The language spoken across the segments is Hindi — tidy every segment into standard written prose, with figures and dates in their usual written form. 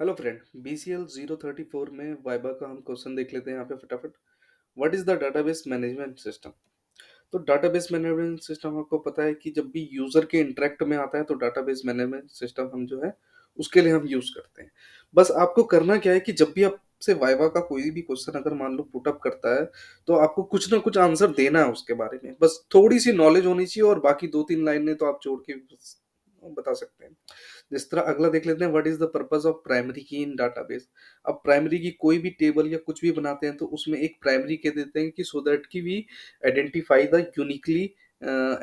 हेलो फ्रेंड, BCL 034 में वाइवा का हम क्वेश्चन देख लेते हैं यहाँ पे फटाफट। What is the database management system? तो डाटाबेस मैनेजमेंट सिस्टम आपको पता है कि जब भी यूजर के इंटरेक्ट में आता है तो डाटाबेस मैनेजमेंट सिस्टम हम जो है उसके लिए हम यूज करते हैं। बस आपको करना क्या है कि जब भी आपसे वाइवा का कोई भी क्वेश्चन अगर मान लो पुट अप करता है तो आपको कुछ ना कुछ आंसर देना है उसके बारे में। बस थोड़ी सी नॉलेज होनी चाहिए और बाकी दो तीन लाइनें तो आप जोड़ के बता सकते हैं। जिस तरह अगला देख लेते हैं, what is the purpose of primary की इन डाटाबेस। अब प्राइमरी की कोई भी टेबल या कुछ भी बनाते हैं तो उसमें एक प्राइमरी कह देते हैं कि सो दैट की we identify the uniquely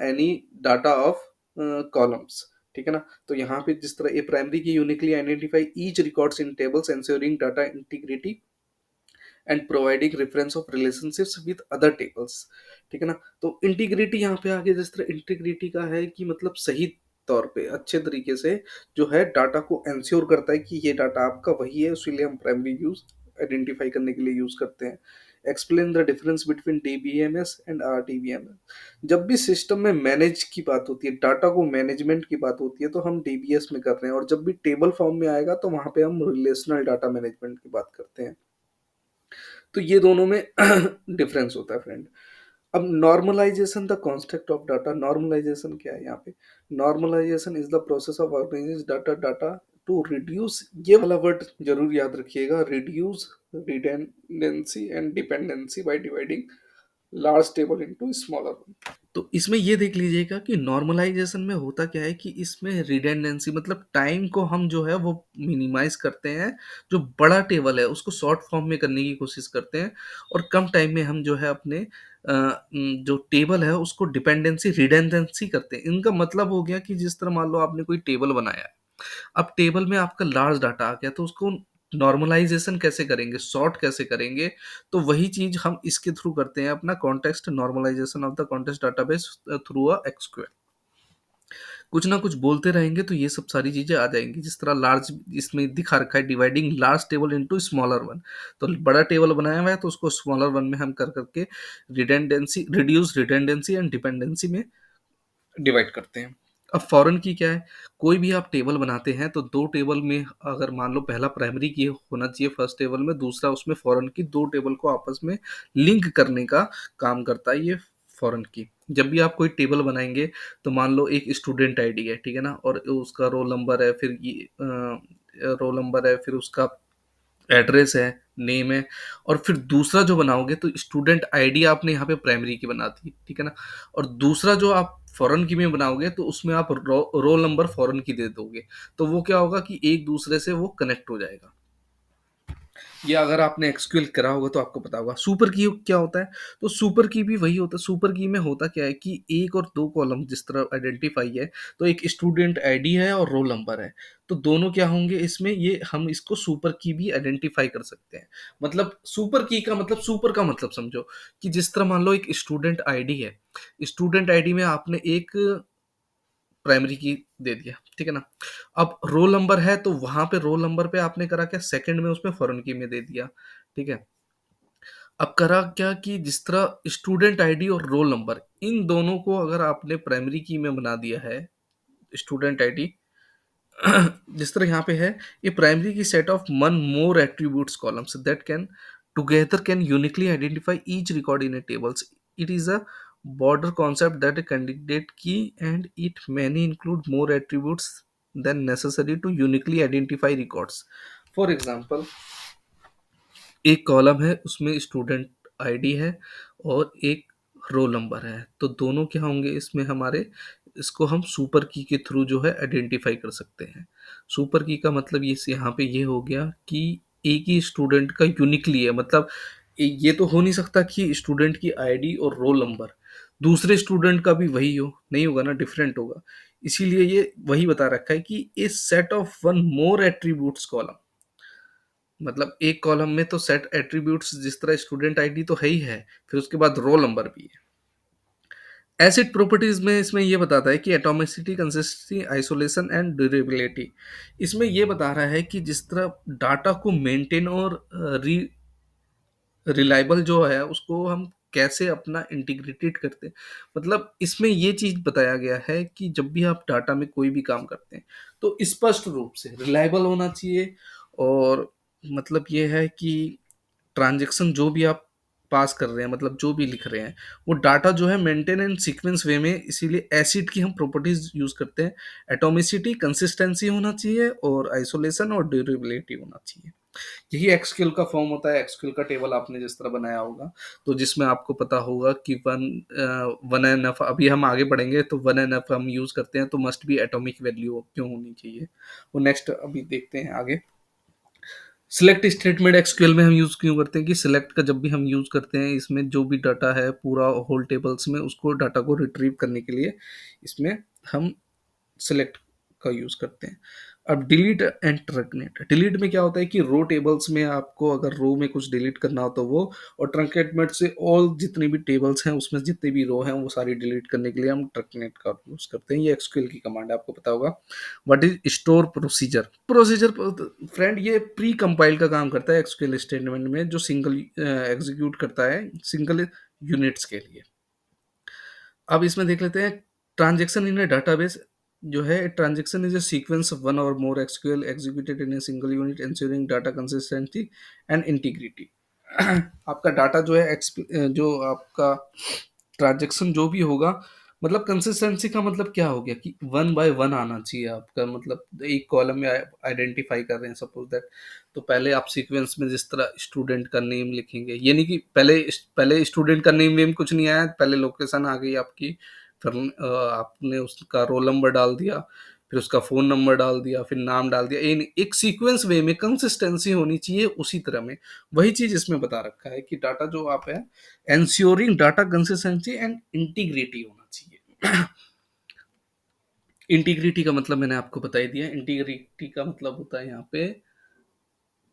any data of columns. ठीक है ना। तो यहाँ पे जिस तरह a primary key uniquely identify each records in tables ensuring data integrity and providing reference of relationships with other tables. ठीक है ना। तो इंटीग्रिटी यहाँ पे आगे जिस तरह इंटीग्रिटी का है कि मतलब सही तौर पे अच्छे तरीके से जो है डाटा को एंश्योर करता है कि ये डाटा आपका वही है, इसीलिए हम प्राइमरी यूज आइडेंटिफाई करने के लिए यूज करते हैं। Explain the difference between DBMS and RDBMS. जब भी सिस्टम में मैनेज की बात होती है, डाटा को मैनेजमेंट की बात होती है तो हम डीबीएस में कर रहे हैं, और जब भी टेबल फॉर्म में आएगा तो वहां पे हम रिलेशनल डाटा मैनेजमेंट की बात करते हैं। तो ये दोनों में डिफरेंस होता है फ्रेंड। अब normalisation the concept of data. Normalisation क्या है यहाँ पे? Normalisation is the process of organise data data to reduce, ये वाला वर्ड जरूर याद रखिएगा, reduce redundancy and dependency by dividing large table into smaller one. तो इसमें ये देख लीजिएगा कि नॉर्मलाइजेशन में होता क्या है कि इसमें रिडेंडेंसी मतलब टाइम को हम जो है वो मिनिमाइज करते हैं। जो बड़ा टेबल है उसको शॉर्ट फॉर्म में करने की कोशिश करते हैं, और कम टाइम में हम जो है अपने जो टेबल है उसको डिपेंडेंसी रिडेंडेंसी करते हैं। इनका मतलब हो गया कि जिस तरह मान लो आपने कोई टेबल बनाया है, अब टेबल में आपका लार्ज डाटा आ गया तो उसको नॉर्मलाइजेशन कैसे करेंगे, सॉर्ट कैसे करेंगे? तो वही चीज हम इसके थ्रू करते हैं, अपना context normalisation of the context database through a SQL. कुछ ना कुछ बोलते रहेंगे तो ये सब सारी चीजें आ जाएंगी। जिस तरह लार्ज इसमें दिखा रखा है, dividing large table into smaller one. तो बड़ा टेबल बनाया हुआ है तो उसको स्मॉलर वन में हम कर करके redundancy, reduce redundancy and dependency में डिवाइड करते हैं। अब फॉरेन की क्या है? कोई भी आप टेबल बनाते हैं तो दो टेबल में अगर मान लो पहला प्राइमरी की होना चाहिए फर्स्ट टेबल में, दूसरा उसमें फॉरेन की, दो टेबल को आपस में लिंक करने का काम करता है ये फॉरेन की। जब भी आप कोई टेबल बनाएंगे तो मान लो एक स्टूडेंट आईडी है, ठीक है ना, और उसका रोल नंबर है, फिर ये रोल नंबर है, फिर उसका एड्रेस है, नेम है, और फिर दूसरा जो बनाओगे तो स्टूडेंट आईडी आपने यहाँ पे प्राइमरी की बना दी, ठीक है ना, और दूसरा जो आप फॉरेन की में बनाओगे तो उसमें आप रोल नंबर फॉरेन की दे दोगे। तो वो क्या होगा कि एक दूसरे से वो कनेक्ट हो जाएगा। ये अगर आपने एक्सक्यूएल करा होगा तो आपको पता होगा। सुपर की क्या होता है? तो सुपर की भी वही होता है। सुपर की में होता क्या है कि एक और दो कॉलम जिस तरह आइडेंटिफाई है, तो एक स्टूडेंट आईडी है और रोल नंबर है, तो दोनों क्या होंगे इसमें, ये हम इसको सुपर की भी आइडेंटिफाई कर सकते हैं। मतलब सुपर की का मतलब, सुपर का मतलब समझो कि जिस तरह मान लो एक स्टूडेंट आईडी है, स्टूडेंट आईडी में आपने एक प्राइमरी की दे दिया, ठीक है ना। अब रोल नंबर है तो वहां पे रोल नंबर पे आपने करा क्या, सेकंड में उसमें फॉरेन की में दे दिया, ठीक है। अब करा क्या कि जिस तरह स्टूडेंट आईडी और रोल नंबर, इन दोनों को अगर आपने प्राइमरी की में बना दिया है, स्टूडेंट आईडी जिस तरह यहाँ पे है, ये प्राइमरी की set of one more attributes columns that can together can uniquely identify each record in a tables. It is a border concept that a candidate key and it many include more attributes than necessary to uniquely identify records. For example, एक कॉलम है उसमें स्टूडेंट आईडी है और एक रोल नंबर है, तो दोनों क्या होंगे इसमें हमारे, इसको हम सुपर की के थ्रू जो है आइडेंटिफाई कर सकते हैं। सुपर की का मतलब ये यहाँ पे ये हो गया कि एक ही स्टूडेंट का यूनिकली है, मतलब ये तो हो नहीं सकता कि स्टूडेंट की आईडी और रोल नंबर दूसरे स्टूडेंट का भी वही हो, नहीं होगा ना, डिफरेंट होगा। इसीलिए ये वही बता रखा है कि इस set of one more attributes column, मतलब एक कॉलम में तो सेट एट्रीब्यूट्स जिस तरह स्टूडेंट आईडी तो है ही है, फिर उसके बाद रोल नंबर भी है। एसिड प्रॉपर्टीज में इसमें ये बताता है कि atomicity, consistency, isolation and durability. इसमें ये बता रहा है कि जिस तरह डाटा को मेंटेन और रिलायबल जो है उसको हम कैसे अपना इंटीग्रेटेड करते हैं। मतलब इसमें ये चीज बताया गया है कि जब भी आप डाटा में कोई भी काम करते हैं तो स्पष्ट रूप से रिलायबल होना चाहिए, और मतलब ये है कि ट्रांज़ैक्शन जो भी आप पास कर रहे हैं, मतलब जो भी लिख रहे हैं, वो डाटा जो है मेंटेन एंड सीक्वेंस वे में, इसीलिए एसिड की हम प्रॉपर्टीज़ यूज़ करते हैं। एटॉमिसिटी, कंसिस्टेंसी होना चाहिए और आइसोलेशन और ड्यूरेबिलिटी होना चाहिए। यही एक्सक्यूएल का फॉर्म होता है। एक्सक्यूएल का टेबल आपने जिस तरह बनाया होगा, तो जिसमें आपको पता होगा कि वन एन एफ, अभी हम आगे बढ़ेंगे तो वन एन एफ हम यूज़ करते हैं, तो मस्ट बी एटॉमिक वैल्यू क्यों होनी चाहिए, वो नेक्स्ट अभी देखते हैं आगे। सिलेक्ट स्टेटमेंट एक्सक्यूएल में हम यूज़ क्यों करते हैं कि सिलेक्ट का जब भी हम यूज़ करते हैं, इसमें जो भी डाटा है पूरा होल टेबल्स में, उसको डाटा को रिट्रीव करने के लिए इसमें हम सेलेक्ट का यूज़ करते हैं। अब डिलीट एंड ट्रंकेट। डिलीट में क्या होता है कि रो टेबल्स में आपको अगर रो में कुछ डिलीट करना हो तो वो, और ट्रंकेटमेंट से ऑल जितनी भी टेबल्स हैं उसमें जितनी भी रो हैं वो सारी डिलीट करने के लिए हम ट्रंकेट का यूज़ करते हैं। ये एक्सक्यूएल की कमांड है, आपको पता होगा। What is store procedure? Procedure friend ये प्री कंपाइल का काम करता है एक्सक्यूएल स्टेटमेंट में, जो सिंगल एग्जीक्यूट करता है सिंगल यूनिट्स के लिए। अब इसमें देख लेते हैं ट्रांजैक्शन इन ए डाटाबेस जो है। Transaction is a sequence of one or more SQL executed in a single unit ensuring data consistency and integrity. आपका डाटा जो है जो आपका ट्रांजैक्शन जो भी होगा, मतलब कंसिस्टेंसी का मतलब क्या हो गया कि वन बाय वन आना चाहिए आपका, मतलब एक कॉलम में आइडेंटिफाई कर रहे हैं सपोज दैट, तो पहले आप सीक्वेंस में जिस तरह स्टूडेंट का नेम लिखेंगे, ये नहीं कि पहले स्टूडेंट का नेम वेम कुछ नहीं आया, पहले लोकेशन आ गई आपकी, फिर आपने उसका रोल नंबर डाल दिया, फिर उसका फ़ोन नंबर डाल दिया, फिर नाम डाल दिया। ये नहीं, एक सीक्वेंस वे में कंसिस्टेंसी होनी चाहिए उसी तरह में। वही चीज़ इसमें बता रखा है कि डाटा जो आप है, ensuring data consistency and integrity होना चाहिए। इंटीग्रिटी का मतलब मैंने आपको बता ही दिया। इंटीग्रिटी का मतलब होता है यहाँ पे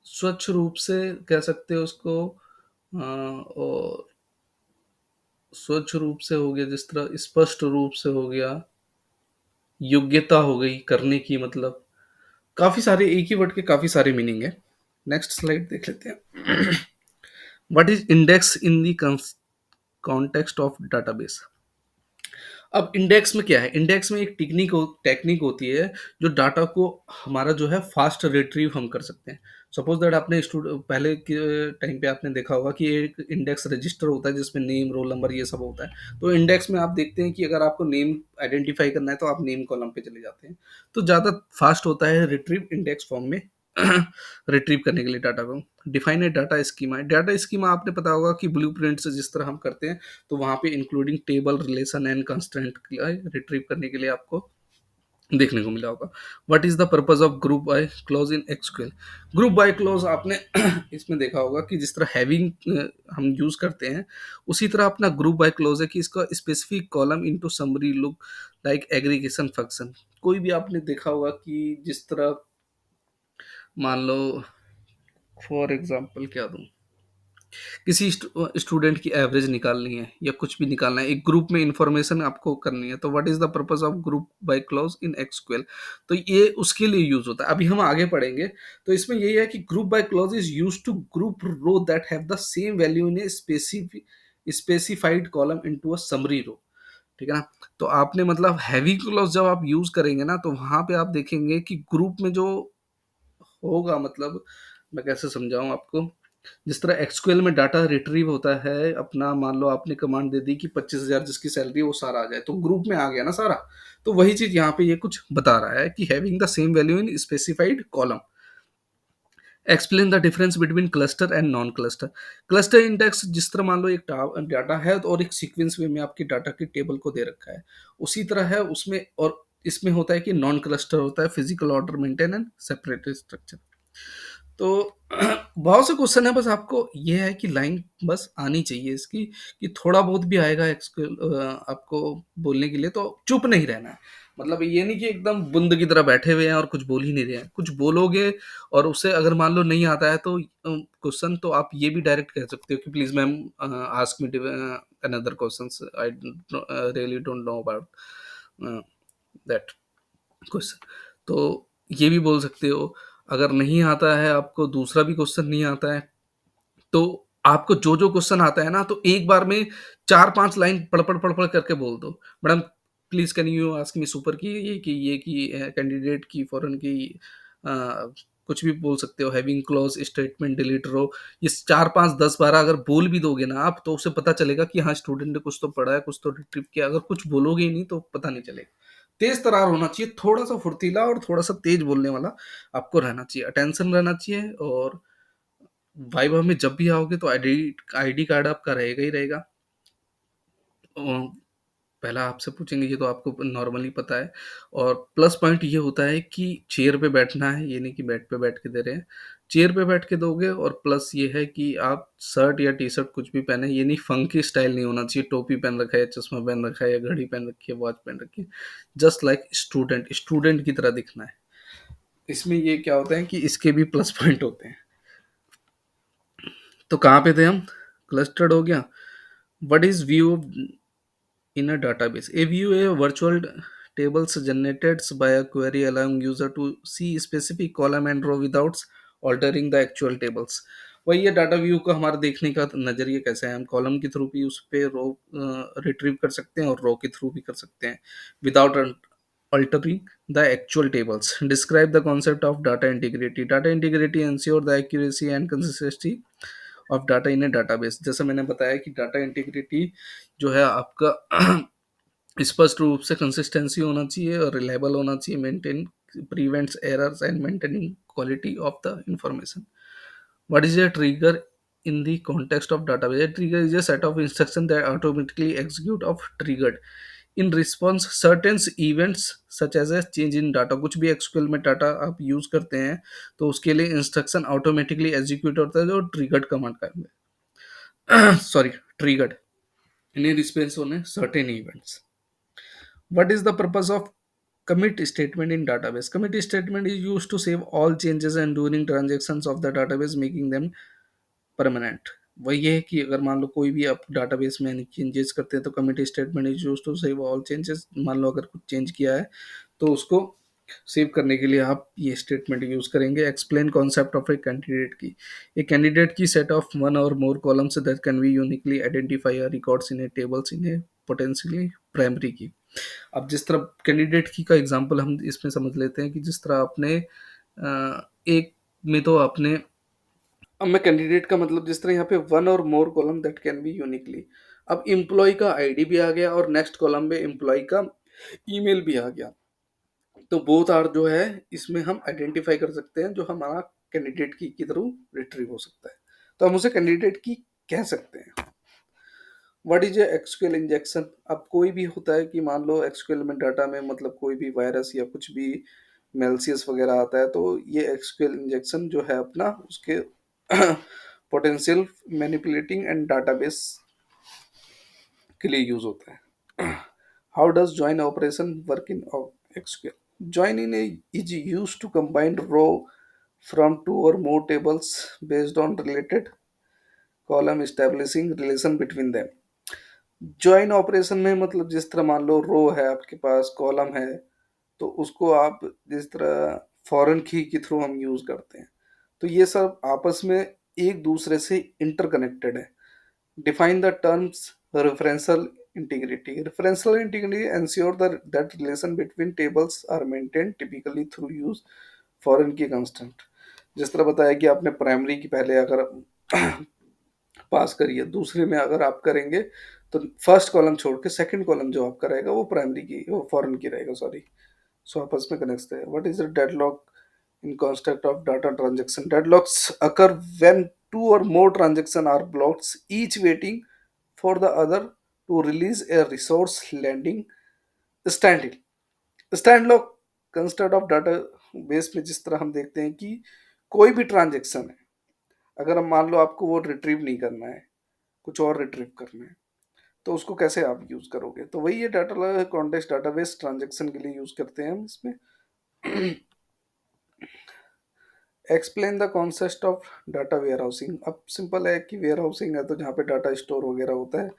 स्वच्छ रूप से, कह सकते हो उसको, और स्वच्छ रूप से हो गया, जिस तरह स्पष्ट रूप से हो गया, योग्यता हो गई करने की, मतलब काफ़ी सारे एक ही वर्ड के काफ़ी सारे मीनिंग है। नेक्स्ट स्लाइड देख लेते हैं। What is index in the context of database? अब इंडेक्स में क्या है? इंडेक्स में एक टेक्निक होती है जो डाटा को हमारा जो है फास्ट रिट्रीव हम कर सकते हैं। सपोज दैट आपने पहले के टाइम पे आपने देखा होगा कि एक इंडेक्स रजिस्टर होता है जिसमें नेम, रोल नंबर ये सब होता है। तो इंडेक्स में आप देखते हैं कि अगर आपको नेम आइडेंटिफाई करना है तो आप नेम कॉलम पे चले जाते हैं। तो ज़्यादा फास्ट होता है रिट्रीव इंडेक्स फॉर्म में। रिट्रीव करने के लिए डाटा को डिफाइन है डाटा स्कीमा। डाटा स्कीमा आपने पता होगा कि ब्लूप्रिंट से जिस तरह हम करते हैं, तो वहाँ पे including table, relation and constraint retrieve करने के लिए आपको देखने को मिला होगा। What is the purpose of group by clause in SQL? Group by clause आपने इसमें देखा होगा कि जिस तरह हैविंग हम यूज करते हैं, उसी तरह अपना ग्रुप बाय क्लॉज है कि इसका specific column into summary look like aggregation function. कोई भी आपने देखा होगा कि जिस तरह, मान लो फॉर एग्जांपल क्या दूं, किसी स्टूडेंट की एवरेज निकालनी है या कुछ भी निकालना है, एक ग्रुप में इंफॉर्मेशन आपको करनी है, तो what is the purpose of group by clause in SQL? तो ये उसके लिए यूज होता है। अभी हम आगे पढ़ेंगे, तो इसमें यही है कि group by clause is use to group row that have the same value in a specified column into a summary row. ठीक है ना? तो आपने मतलब हैवी क्लॉज जब आप यूज करेंगे ना, तो वहां पे आप देखेंगे कि ग्रुप में जो होगा, मतलब मैं कैसे समझाऊं आपको, जिस तरह एक्सक्यूएल में डाटा रिट्रीव होता है अपना, मान लो आपने कमांड दे दी कि 25,000 जिसकी सैलरी है वो सारा आ जाए, तो ग्रुप में आ गया ना सारा। तो वही चीज यहाँ पे ये कुछ बता रहा है कि having the same value in specified column. Explain the difference between cluster and non cluster. Cluster index, जिस तरह मान लो एक डाटा है और एक सीक्वेंस वे में आपकी डाटा की टेबल को दे रखा है, उसी तरह है उसमें, और इसमें होता है कि नॉन क्लस्टर होता है physical order maintain and separate structure. तो बहुत से क्वेश्चन है, बस आपको ये है कि लाइन बस आनी चाहिए इसकी, कि थोड़ा बहुत भी आएगा आपको बोलने के लिए, तो चुप नहीं रहना है। मतलब ये नहीं कि एकदम बुंद की तरह बैठे हुए हैं और कुछ बोल ही नहीं रहे हैं, कुछ बोलोगे। और उससे अगर मान लो नहीं आता है तो क्वेश्चन, तो आप ये भी डायरेक्ट कह सकते हो कि please ma'am ask me another questions, I really don't know about that question. तो ये भी बोल सकते हो। अगर नहीं आता है आपको, दूसरा भी क्वेश्चन नहीं आता है, तो आपको जो जो क्वेश्चन आता है ना, तो एक बार में 4-5 लाइन पढ़ करके बोल दो। Madam please can you ask me super की, ये की कैंडिडेट की फॉरेन की कुछ भी बोल सकते हो, हैविंग क्लॉज, स्टेटमेंट, डिलीट रो, ये 4, 5, 10, 12 अगर बोल भी दोगे ना आप, तो उसे पता चलेगा कि हाँ, स्टूडेंट ने कुछ तो पढ़ा है, कुछ तो रिट्रीव किया। अगर कुछ बोलोगे ही नहीं तो पता नहीं चलेगा। तेज तर्रार होना चाहिए, थोड़ा-सा फुर्तीला और थोड़ा-सा तेज बोलने वाला आपको रहना चाहिए, अटेंशन रहना चाहिए। और वाइवा में जब भी आओगे तो आईडी आईडी कार्ड आपका रहेगा ही रहेगा। अ, पहला आपसे पूछेंगे, ये तो आपको नॉर्मली पता है। और प्लस पॉइंट ये होता है कि चेयर पे बैठना है, ये नहीं कि बेड पे बैठ के दे रहे हैं। चेयर पे बैठ के दोगे, और प्लस ये है कि आप शर्ट या टी-शर्ट कुछ भी पहने, ये नहीं फंकी स्टाइल नहीं होना चाहिए, टोपी पहन रखा है, चश्मा पहन रखा है या घड़ी पहन रखी है, वॉच पहन रखी है। जस्ट लाइक स्टूडेंट, स्टूडेंट की तरह दिखना है। इसमें ये क्या होता है कि इसके भी प्लस पॉइंट होते हैं। तो कहाँ पे थे हम? क्लस्टर्ड हो गया। What is view in a database? A view a virtual tables generated by a query allowing user to see specific column and row without altering the actual tables. वही है डाटा व्यू का हमारा देखने का नजरिया कैसा है। हम कॉलम के थ्रू भी उस पे रो रिट्रीव कर सकते हैं और रो के थ्रू भी कर सकते हैं without altering the actual tables. Describe the concept of data integrity. Data integrity ensure the accuracy and consistency of data in a database. जैसे मैंने बताया कि डाटा इंटीग्रिटी जो है आपका स्पष्ट रूप से कंसिस्टेंसी होना चाहिए और रिलायबल होना चाहिए, maintain prevents errors and maintaining quality of the information. What is a trigger in the context of database? A trigger is a set of instructions that automatically execute of triggered in response certain events such as a change in data. कुछ भी SQL में डाटा आप यूज करते हैं तो उसके लिए इंस्ट्रक्शन ऑटोमेटिकली एग्जीक्यूट होता है जो ट्रिगर्ड कमांड का है sorry triggered in response on certain events. What is the purpose of commit statement in database? Commit statement is used to save all changes and during transactions of the database, making them permanent. वही ये है कि अगर मान लो कोई भी आप डाटाबेस में चेंजेस करते हैं तो commit statement is used to save all changes. मान लो अगर कुछ चेंज किया है तो उसको सेव करने के लिए आप ये स्टेटमेंट यूज करेंगे. Explain concept of a candidate key. A candidate key set of one or more columns that can be uniquely identify records in a tables in a potentially primary key. अब जिस तरह कैंडिडेट की का एग्जांपल हम इसमें समझ लेते हैं कि जिस तरह आपने एक में तो आपने, अब मैं कैंडिडेट का मतलब जिस तरह यहाँ पे one or more column that can be uniquely. अब एम्प्लॉय का आईडी भी आ गया और नेक्स्ट कॉलम में एम्प्लॉय का ईमेल भी आ गया. तो बोथ आर जो है इसमें हम आइडेंटिफाई कर सकते हैं जो हमारा कैंडिडेट की थ्रू रिट्रीव हो सकता है. तो हम उसे कैंडिडेट की कह सकते हैं. What is a SQL injection? अब कोई भी होता है कि मान लो एक्सक्यूएल में डाटा में मतलब कोई भी वायरस या कुछ भी मेल्सियस वगैरह आता है तो ये एक्सक्यूएल इंजेक्शन जो है अपना उसके पोटेंशियल मैनिपुलेटिंग एंड डाटाबेस के लिए यूज होता है. How does join operation work in SQL? Join in is use to combine row from two or more tables based on related column establishing relation between them. Join operation में मतलब जिस तरह मान लो रो है आपके पास, कॉलम है, तो उसको आप जिस तरह फॉरेन की थ्रू हम यूज करते हैं तो ये सब आपस में एक दूसरे से इंटरकनेक्टेड है. Define the terms referential integrity. Referential integrity ensure that relation between tables are maintain typically through use foreign key constant. जिस तरह बताया कि आपने प्राइमरी की पहले अगर पास करिए, दूसरे में अगर आप करेंगे तो फर्स्ट कॉलम छोड़ के सेकंड कॉलम जो आपका रहेगा वो प्राइमरी की वो फॉरेन की रहेगा, सॉरी. सो आपस में कनेक्ट है. What is the deadlock in context of data transaction? Deadlocks occur when two or more transaction are blocks each waiting for the other to release a resource landing stand. Stand lock construct of data बेस में जिस तरह हम देखते हैं कि कोई भी ट्रांजैक्शन है, अगर हम मान लो आपको वो रिट्रीव नहीं करना है, कुछ और रिट्रीव करना है, तो उसको कैसे आप यूज करोगे? तो वही ये डाटा कॉन्टेक्स्ट डाटाबेस ट्रांजैक्शन के लिए यूज करते हैं हम इसमें. Explain the concept of data warehousing. अब सिंपल है कि वेयर हाउसिंग है तो जहाँ पे डाटा स्टोर वगैरह होता है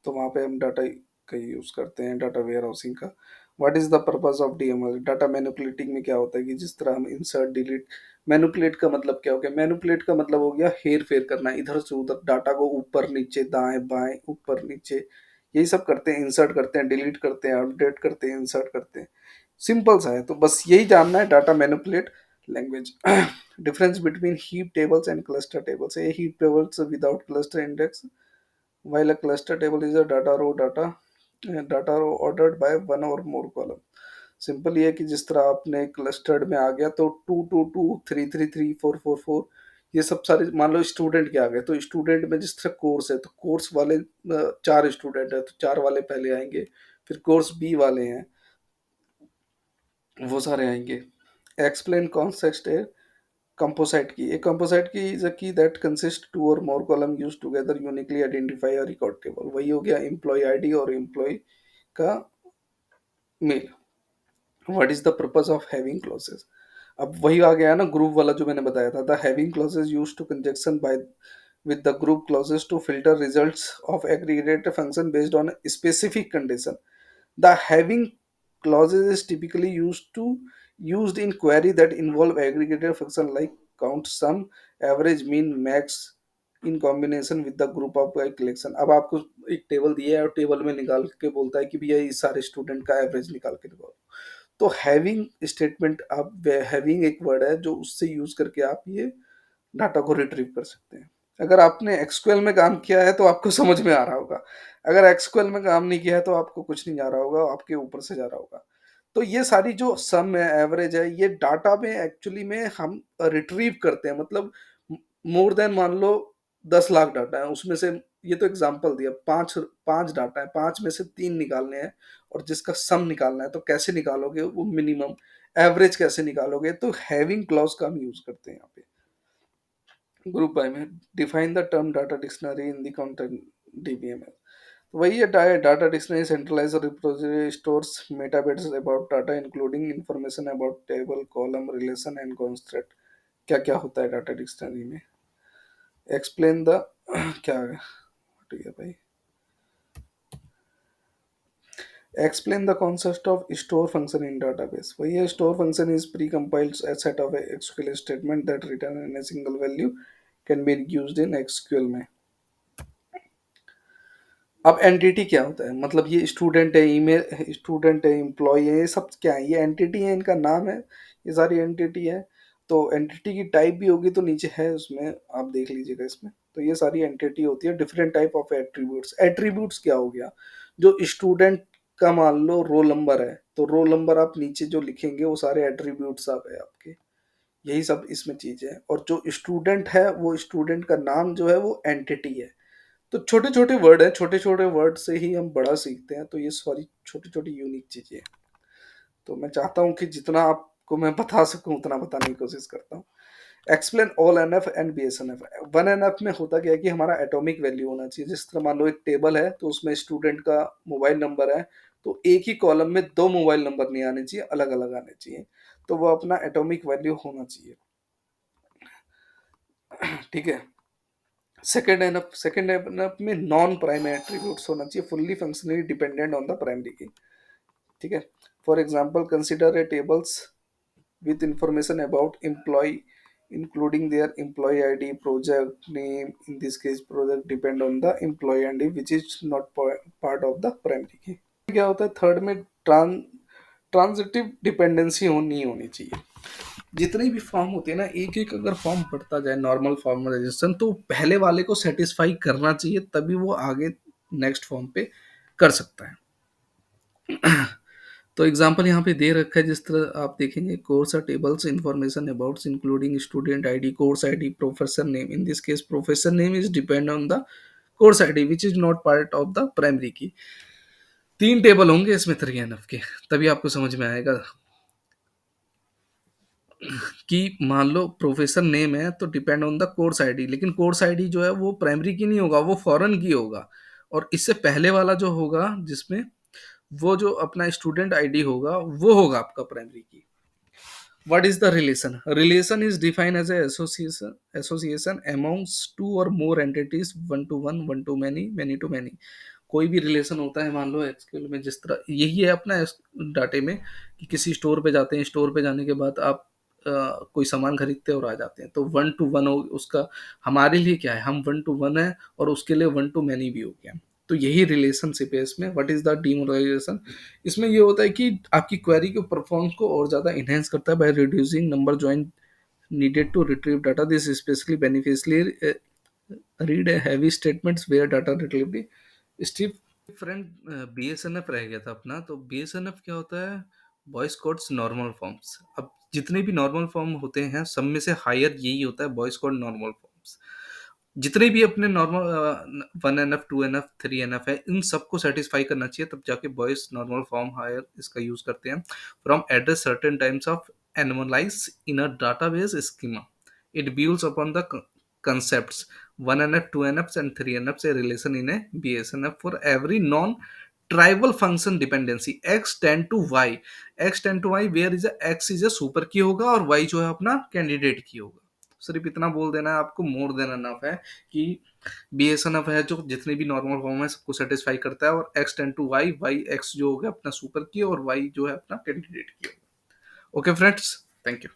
तो वहाँ पे हम डाटा का यूज़ करते हैं, डाटा वेयर हाउसिंग का. What is the purpose of DML? Data manipulating में क्या होता है कि जिस तरह हम इंसर्ट डिलीट. मैनिपुलेट का मतलब क्या हो गया? मैनिपुलेट का मतलब हो गया हेर फेर करना, इधर से उधर डाटा को ऊपर नीचे दाएं बाएं ऊपर नीचे यही सब करते हैं. इंसर्ट करते हैं, डिलीट करते हैं, अपडेट करते हैं, इंसर्ट करते हैं. सिंपल सा है. तो बस यही जानना है data manipulate language. Difference between heap tables and cluster tables. A heap tables without cluster index, while a cluster table is a data row ordered by one or more column. Simple ये है कि जिस तरह आपने क्लस्टर्ड में आ गया तो 2 2 2 3 3 3 4 4 4, ये सब सारे मान लो स्टूडेंट के आ गए, तो स्टूडेंट में जिस तरह कोर्स है तो कोर्स वाले 4 स्टूडेंट है तो 4 वाले पहले आएंगे, फिर कोर्स बी वाले हैं वो सारे आएंगे. एक्सप्लेन कॉन्सेप्ट है composite key. A composite key is a key that consists two or more column used together uniquely identify a record table. वही हो गया employee ID और employee का mail. What is the purpose of having clauses? अब वही आ गया ना ग्रुप वाला जो मैंने बताया था. The having clauses used to conjunction by with the group clauses to filter results of aggregated function based on a specific condition. The having clauses is typically used in query that involve aggregated function like count, sum, average, mean, max in combination with the group of by collection. अब आपको एक टेबल दिया है और टेबल में निकाल के बोलता है कि भैया इस सारे स्टूडेंट का एवरेज निकाल के निकालो. तो हैविंग स्टेटमेंट, आप हैविंग एक वर्ड है जो उससे यूज करके आप ये डाटा को रिट्रीव कर सकते हैं. अगर आपने एक्सक्यूएल में काम किया है तो आपको समझ में आ रहा होगा. अगर एक्सक्यूएल में काम नहीं किया है तो आपको कुछ नहीं आ रहा होगा, आपके ऊपर से जा रहा होगा. तो ये सारी जो सम है, एवरेज है, ये डाटा में एक्चुअली में हम रिट्रीव करते हैं. मतलब मोर देन मान लो 10 लाख डाटा है उसमें से, ये तो एग्जांपल दिया, पांच पांच डाटा है, पांच में से तीन निकालने हैं और जिसका सम निकालना है. तो कैसे निकालोगे वो मिनिमम, एवरेज कैसे निकालोगे? तो हैविंग क्लॉज का हम यूज करते हैं यहाँ पे. ग्रुप बाय में define the term data dictionary in the content DBML. वही है data dictionary centralize repository stores metadata about data including information about table, column, relation and construct. क्या क्या होता है डाटा डिक्शनरी में? एक्सप्लेन द क्या है, ठीक है भाई. Explain the concept of store function in database. वही है, store function is pre-compiled a set of SQL statement that return in a single value can be used in SQL में. अब एंटिटी क्या होता है? मतलब ये स्टूडेंट है, ईमेल स्टूडेंट है, एम्प्लॉय है, ये सब क्या है? ये एंटिटी है, इनका नाम है, ये सारी एंटिटी है. तो एंटिटी की टाइप भी होगी तो नीचे है उसमें, आप देख लीजिएगा इसमें. तो ये सारी एंटिटी होती है. Different type of attributes. Attributes क्या हो गया? जो स्टूडेंट का मान लो रोल नंबर है तो रोल नंबर आप नीचे जो लिखेंगे वो सारे एट्रीब्यूट्स आप है आपके. यही सब इसमें चीज है. और जो स्टूडेंट है वो स्टूडेंट का नाम जो है वो एंटिटी है. तो छोटे छोटे वर्ड है, छोटे छोटे वर्ड से ही हम बड़ा सीखते हैं. तो ये सारी छोटी छोटी यूनिक चीजें हैं. तो मैं चाहता हूँ कि जितना आपको मैं बता सकूं उतना बताने की कोशिश करता हूँ. Explain all N F and B S N F. One N F में होता क्या है कि हमारा एटॉमिक वैल्यू होना चाहिए. जिस तरह मान लो एक टेबल है तो उसमें स्टूडेंट का मोबाइल नंबर है, तो एक ही कॉलम में दो मोबाइल नंबर नहीं आने चाहिए, अलग अलग आने चाहिए. तो वो अपना एटॉमिक वैल्यू होना चाहिए. ठीक है. सेकेंड एनफ में नॉन प्राइमरी एट्रीब्यूट्स होना चाहिए, fully functionally dependent on the primary की. ठीक है. For example consider a tables with information about employee including their employee id, project name. In this case project depend on the employee id which is not part of the primary key. क्या होता है थर्ड में? ट्रांजिटिव डिपेंडेंसी नहीं होनी चाहिए. जितने भी फॉर्म होते हैं ना, एक एक अगर फॉर्म पढ़ता जाए नॉर्मल फॉर्म रजिस्ट्रेशन, तो पहले वाले को सेटिस्फाई करना चाहिए, तभी वो आगे नेक्स्ट फॉर्म पे कर सकता है. तो एग्जाम्पल यहाँ पे दे रखा है, जिस तरह आप देखेंगे, course are tables information about including student ID, course ID, professor name. In this case professor name is depend on the course ID which is not part of the primary key. 3 table होंगे इसमें 3NF के, तभी आपको समझ में आएगा कि मान लो प्रोफेसर नेम है तो depend on the course ID, लेकिन कोर्स आईडी जो है वो प्राइमरी की नहीं होगा, वो फॉरेन की होगा. और इससे पहले वाला जो होगा जिसमें वो जो अपना स्टूडेंट आईडी होगा वो होगा आपका प्राइमरी की. What is the relation? Relation is defined as a association amongst two or more entities, one to many, many to many. कोई भी रिलेशन होता है मान लो एसक्यूएल में, जिस तरह यही है अपना डाटे में कि किसी स्टोर पे जाते हैं, स्टोर पे जाने के बाद आप कोई सामान खरीदते हैं और आ जाते हैं, तो 1 to 1 हो उसका. हमारे लिए क्या है, हम 1 to 1 है और उसके लिए 1 to many भी हो गया. तो यही रिलेशनशिप है इसमें. What is the denormalization? इसमें ये होता है कि आपकी क्वेरी के परफॉर्मेंस को और ज़्यादा इन्हेंस करता है by reducing number join needed to retrieve data. This is especially beneficially read heavy statements where data retrievability is stiff. Friend BCNF रह गया था अपना, तो बीएसएनएफ क्या होता है? Boyce Codd's normal forms. अब जितने भी नॉर्मल फॉर्म होते हैं सब में से हायर यही होता है, बॉयज कोड नॉर्मल फॉर्म्स। जितने भी अपने नॉर्मल 1 एनएफ 2 एनएफ 3 एनएफ है, इन सबको सेटिस्फाई करना चाहिए, तब जाके बॉयज नॉर्मल फॉर्म हायर इसका यूज करते हैं। From address certain times of anomalies in a database schema, it builds upon the concepts 1 NF 2 NFs and 3 NFs, a relation in a BSNF for every non tribal function dependency x tend to y। x tend to y where is a x is a super की होगा और y जो है अपना कैंडिडेट की होगा। सिर्फ इतना बोल देना है आपको, मोर देन अनफ है कि BSNF है जो जितने भी नॉर्मल फॉर्म है सबको सेटिस्फाई करता है, और x tend to y, y x जो होगा अपना सुपर की और y जो है अपना कैंडिडेट की होगा। Okay friends, thank you.